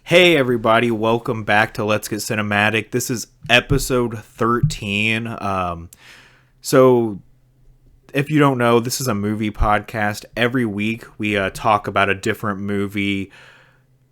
Hey everybody, welcome back to Let's Get Cinematic. This is episode 13. So if you don't know, this is a movie podcast. Every week we talk about a different movie.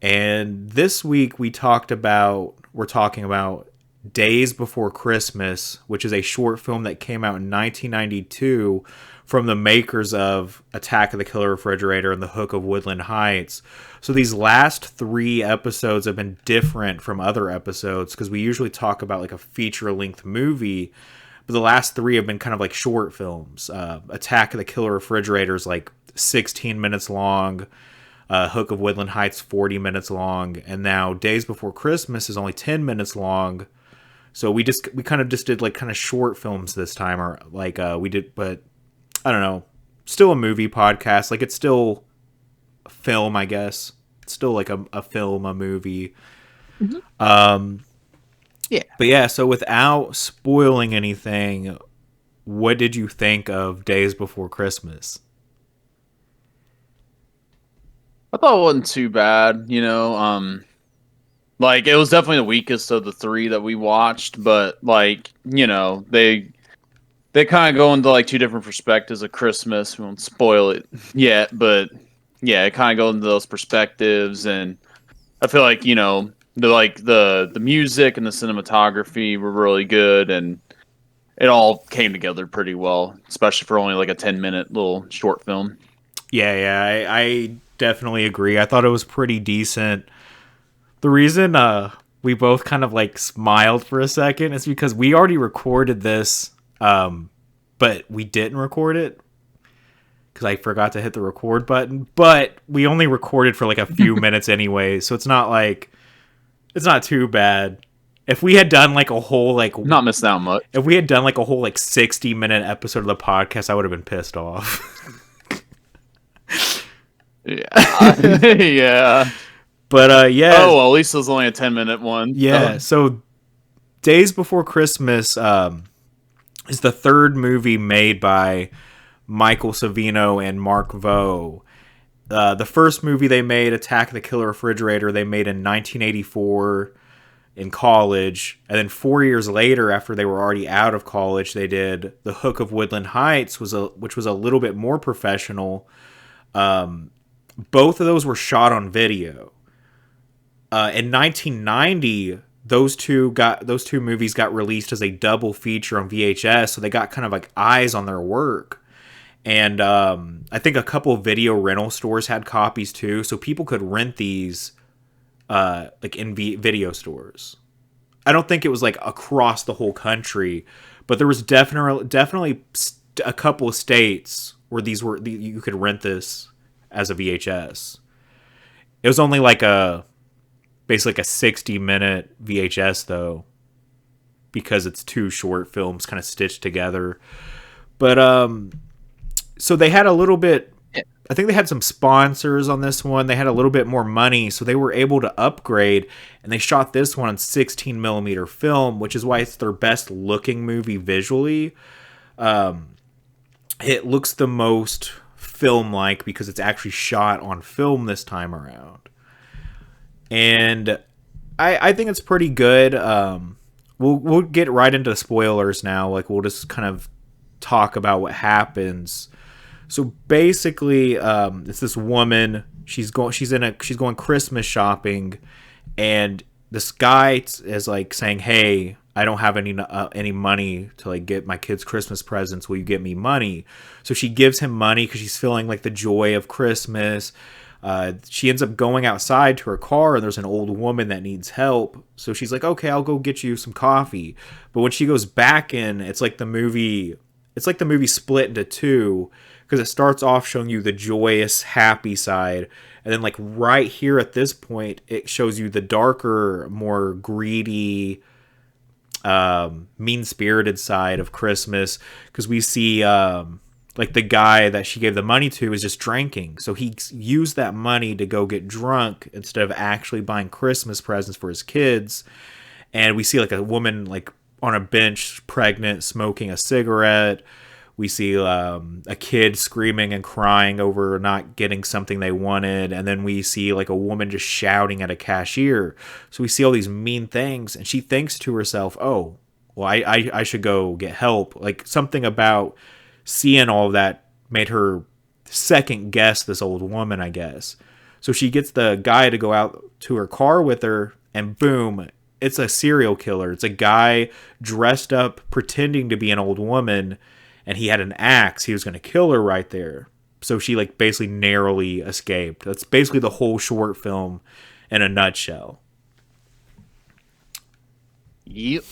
And this week we're talking about Days Before Christmas, which is a short film that came out in 1992 from the makers of Attack of the Killer Refrigerator and The Hook of Woodland Heights. So these last three episodes have been different from other episodes because we usually talk about like a feature-length movie, but the last three have been kind of like short films. Attack of the Killer Refrigerator is like 16 minutes long. Hook of Woodland Heights 40 minutes long, and now Days Before Christmas is only 10 minutes long. So we kind of just did like kind of short films this time, or like we did, but I don't know, still a movie podcast. Like it's still a film, I guess. It's still like a film, a movie. Mm-hmm. Yeah. But yeah, so without spoiling anything, what did you think of Days Before Christmas? I thought it wasn't too bad, like it was definitely the weakest of the three that we watched, but like, they kind of go into like two different perspectives of Christmas. We won't spoil it yet, but yeah, it kind of goes into those perspectives, and I feel like, the music and the cinematography were really good, and it all came together pretty well, especially for only like a 10-minute little short film. Yeah, I definitely agree. I thought it was pretty decent. The reason we both kind of like smiled for a second is because we already recorded this, but we didn't record it because I forgot to hit the record button. But we only recorded for like a few minutes anyway, so it's not too bad. If we had done like a whole like Not missing out much. If we had done like a whole like 60-minute episode of the podcast, I would have been pissed off. Yeah. Yeah. But yeah. Oh, well, at least it was only a 10-minute one. Yeah. So Days Before Christmas is the third movie made by Michael Savino and Mark Veau. The first movie they made, Attack of the Killer Refrigerator, they made in 1984 in college. And then 4 years later, after they were already out of college, they did The Hook of Woodland Heights, which was a little bit more professional. Both of those were shot on video. In 1990, those two movies got released as a double feature on VHS, so they got kind of like eyes on their work. And I think a couple of video rental stores had copies too, so people could rent these like in video stores. I don't think it was like across the whole country, but there was definitely a couple of states where you could rent this as a VHS. It was only like basically like a 60-minute VHS though, because it's two short films kind of stitched together. But so they had a little bit, I think they had some sponsors on this one. They had a little bit more money, so they were able to upgrade, and they shot this one on 16 millimeter film, which is why it's their best looking movie visually. It looks the most film-like because it's actually shot on film this time around. And I think it's pretty good. We'll get right into spoilers now. Like we'll just kind of talk about what happens. So basically, it's this woman. She's going Christmas shopping, and this guy is like saying, "Hey, I don't have any money to like get my kids Christmas presents. Will you get me money?" So she gives him money because she's feeling like the joy of Christmas. She ends up going outside to her car, and there's an old woman that needs help. So she's like, "Okay, I'll go get you some coffee." But when she goes back in, it's like the movie split into two, because it starts off showing you the joyous, happy side, and then like right here at this point, it shows you the darker, more greedy, mean-spirited side of Christmas, because we see like the guy that she gave the money to is just drinking, so he used that money to go get drunk instead of actually buying Christmas presents for his kids. And we see like a woman like on a bench, pregnant, smoking a cigarette. We see a kid screaming and crying over not getting something they wanted. And then we see like a woman just shouting at a cashier. So we see all these mean things. And she thinks to herself, oh, well, I should go get help. Like something about seeing all of that made her second guess this old woman, I guess. So she gets the guy to go out to her car with her, and boom, it's a serial killer. It's a guy dressed up pretending to be an old woman, and he had an axe. He was going to kill her right there. So she like basically narrowly escaped. That's basically the whole short film in a nutshell. Yep.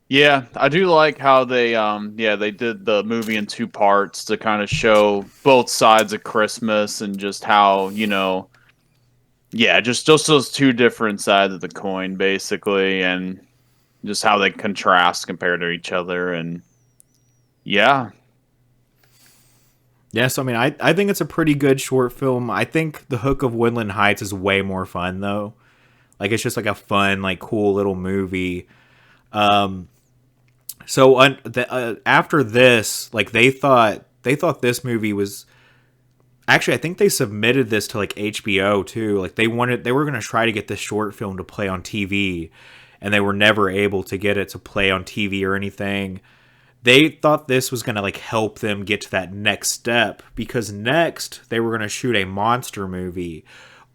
Yeah, I do like how they they did the movie in two parts to kind of show both sides of Christmas and just how, just those two different sides of the coin basically, and just how they contrast compared to each other. And yeah. Yes, I mean I think it's a pretty good short film. I think The Hook of Woodland Heights is way more fun though. Like it's just like a fun, like cool little movie. So after this, like they thought this movie was actually, I think they submitted this to like HBO too. Like they were going to try to get this short film to play on TV, and they were never able to get it to play on TV or anything. They thought this was going to like help them get to that next step, because next they were going to shoot a monster movie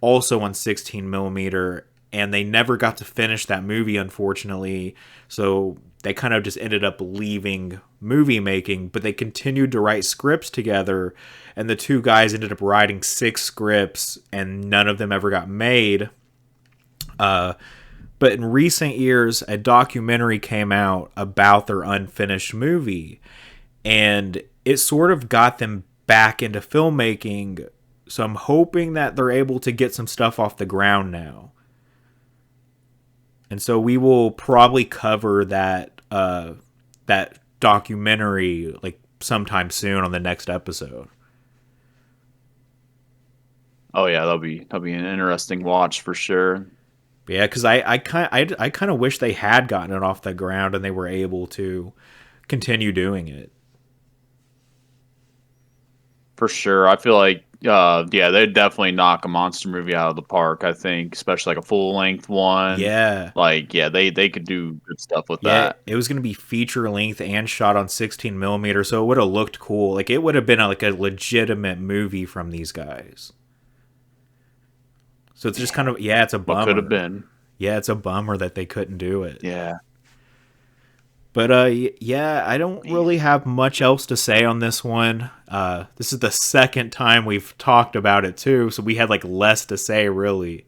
also on 16 millimeter, and they never got to finish that movie, unfortunately. So they kind of just ended up leaving movie making, but they continued to write scripts together, and the two guys ended up writing 6 scripts, and none of them ever got made. But in recent years, a documentary came out about their unfinished movie, and it sort of got them back into filmmaking. So I'm hoping that they're able to get some stuff off the ground now. And so we will probably cover that that documentary like sometime soon on the next episode. Oh yeah, that'll be an interesting watch for sure. Yeah, because I kind of wish they had gotten it off the ground and they were able to continue doing it. For sure, I feel like they'd definitely knock a monster movie out of the park. I think, especially like a full length one. Yeah, like they could do good stuff with that. It was going to be feature length and shot on 16 millimeter, so it would have looked cool. Like it would have been like a legitimate movie from these guys. So it's just kind of it's a bummer. What could have been. Yeah, it's a bummer that they couldn't do it. Yeah. But I don't really have much else to say on this one. This is the second time we've talked about it too, so we had like less to say really.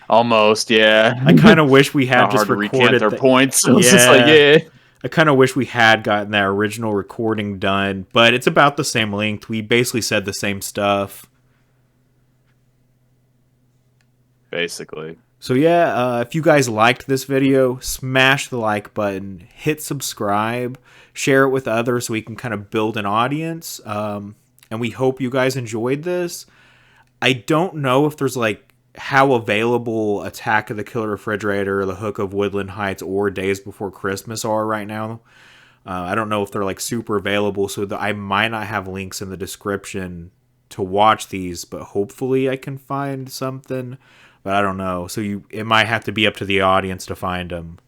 Almost, yeah. I kind of wish we had just recorded their points. So it's just like, I kind of wish we had gotten that original recording done, but it's about the same length. We basically said the same stuff. Basically. So yeah, if you guys liked this video, smash the like button, hit subscribe, share it with others so we can kind of build an audience. And we hope you guys enjoyed this. I don't know if there's like how available Attack of the Killer Refrigerator, The Hook of Woodland Heights, or Days Before Christmas are right now. I don't know if they're like super available, so I might not have links in the description to watch these, but hopefully I can find something. But I don't know. So it might have to be up to the audience to find them.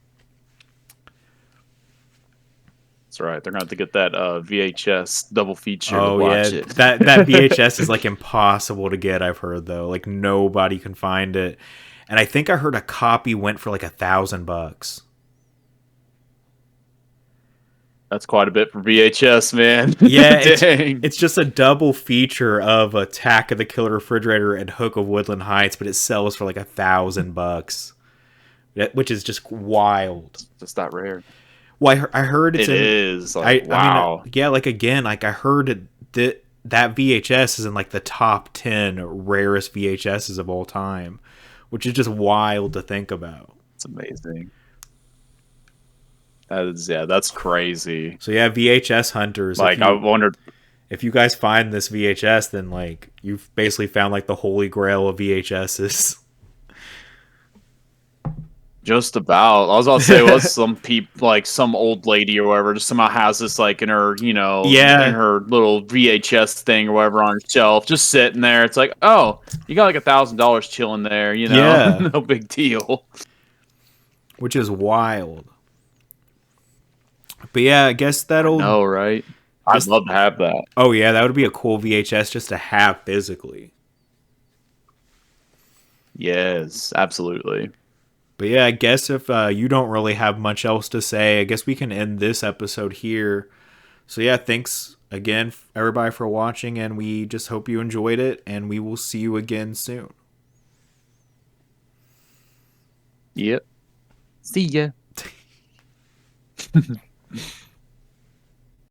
That's right. They're going to have to get that VHS double feature to watch it. That VHS is like impossible to get, I've heard, though. Like nobody can find it. And I think I heard a copy went for like $1,000. That's quite a bit for VHS, man. Yeah, it's just a double feature of Attack of the Killer Refrigerator and Hook of Woodland Heights, but it sells for like $1,000, which is just wild. It's not rare. Well, I heard it is. Like, wow. I mean, yeah, like again, like I heard that VHS is in like the top 10 rarest VHSs of all time, which is just wild to think about. It's amazing. That's crazy. So yeah, VHS hunters. Like I wondered if you guys find this VHS, then like you've basically found like the holy grail of VHSs. Just about. I was about to say, was some like some old lady or whatever, just somehow has this like in her, in Yeah, her little VHS thing or whatever on her shelf, just sitting there. It's like, oh, you got like $1,000 chilling there, yeah, no big deal. which is wild. But yeah, I guess I that'll know, right? I'd just. love to have that. Oh yeah, that would be a cool VHS just to have physically. Yes, absolutely. But yeah, I guess if you don't really have much else to say, I guess we can end this episode here. So yeah, thanks again, everybody, for watching, and we just hope you enjoyed it, and we will see you again soon. Yep. See ya.